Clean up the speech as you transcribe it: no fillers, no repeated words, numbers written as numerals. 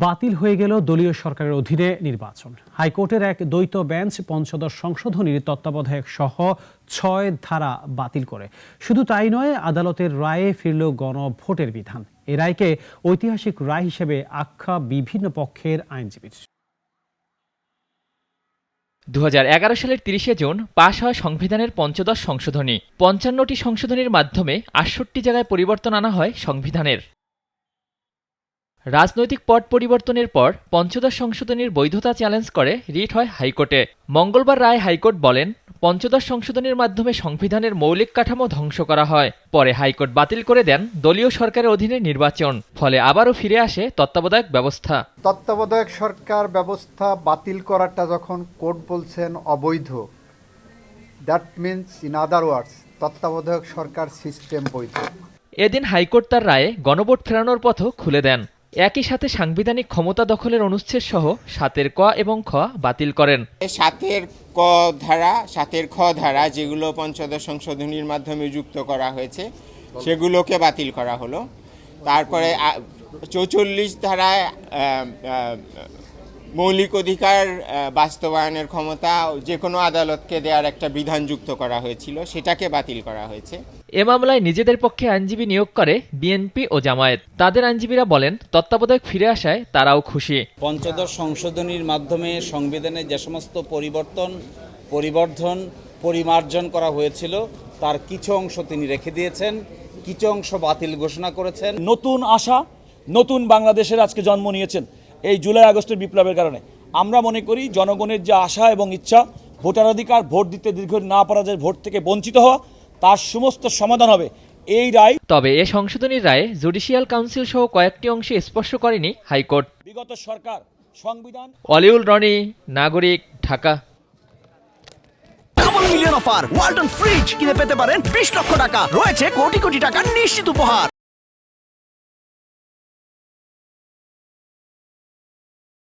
বাতিল হয়ে গেল দলীয় সরকারের অধীনে নির্বাচন। হাইকোর্টের এক দ্বৈত বেঞ্চ পঞ্চদশ সংশোধনীর তত্ত্বাবধায়ক সহ ৬ ধারা বাতিল করে। শুধু তাই নয়, আদালতের রায়ে ফিরল গণভোটের বিধান। এ রায়কে ঐতিহাসিক রায় হিসেবে আখ্যা বিভিন্ন পক্ষের আইনজীবীর। 2011 সালের 30 জুন পাশ হয় সংবিধানের পঞ্চদশ সংশোধনী। 55টি সংশোধনীর মাধ্যমে 68 জায়গায় পরিবর্তন আনা হয় সংবিধানের। রাজনৈতিক পট পরিবর্তনের পর পঞ্চদশ সংশোধনীর বৈধতা চ্যালেঞ্জ করে রিট হয় হাইকোর্টে। মঙ্গলবার রায় হাইকোর্ট বলেন, পঞ্চদশ সংশোধনীর মাধ্যমে সংবিধানের মৌলিক কাঠামো ধ্বংস করা হয়। পরে হাইকোর্ট বাতিল করে দেন দলীয় সরকারের অধীনে নির্বাচন। ফলে আবারও ফিরে আসে তত্ত্বাবধায়ক ব্যবস্থা। তত্ত্বাবধায়ক সরকার ব্যবস্থা বাতিল করাটা যখন কোর্ট বলছেন অবৈধ, দ্যাট মিনস ইন আদার ওয়ার্ডস তত্ত্বাবধায়ক সরকার সিস্টেম বৈধ। এদিন হাইকোর্ট তার রায়ে গণভোট ফেরানোর পথও খুলে দেন। একই সাথে সাংবিধানিক ক্ষমতা দখলের অনুচ্ছেদ সহ 7 ক এবং খ বাতিল করেন। 7 ক ধারা 7 খ ধারা যেগুলো পঞ্চদশ সংশোধনীর মাধ্যমে যুক্ত করা হয়েছে সেগুলোকে বাতিল করা হলো। তারপরে 44 ধারায় মৌলিক অধিকার বাস্তবায়নের ক্ষমতা যে কোনো আদালতকে দেওয়ার একটা বিধান যুক্ত করা হয়েছিল, সেটাকে বাতিল করা হয়েছে। এ মামলায় নিজেদের পক্ষে আইনজীবী নিয়োগ করে বিএনপি ও জামায়াত। তাদের আইনজীবীরা বলেন, তত্ত্বাবধায়ক ফিরে আসায় তারাও খুশি। পঞ্চদশ সংশোধনীর মাধ্যমে সংবিধানে যে সমস্ত পরিবর্ধন পরিমার্জন করা হয়েছিল তার কিছু অংশ তিনি রেখে দিয়েছেন, কিছু অংশ বাতিল ঘোষণা করেছেন। নতুন আশা, নতুন বাংলাদেশের আজকে জন্ম নিয়েছেন এই জুলাই আগস্টের বিপ্লবের কারণে। আমরা মনে করি জনগণের যে আশা এবং ইচ্ছা, ভোটাধিকার, ভোট দিতে দীর্ঘদিন না পারা যায়, ভোট থেকে বঞ্চিত হওয়া, তার সমস্ত সমাধান হবে এই রায়। তবে এ সংশোধনীর রায়ে জুডিশিয়াল কাউন্সিল সহ কয়েকটি অংশে স্পর্শ করেনি হাইকোর্ট। বিগত সরকার সংবিধান। অলিউল রনি, নাগরিক, Dhaka. Double million offer Walton fridge কিনে পেতে পারেন 20 লক্ষ টাকা, রয়েছে কোটি কোটি টাকার নিশ্চিত উপহার।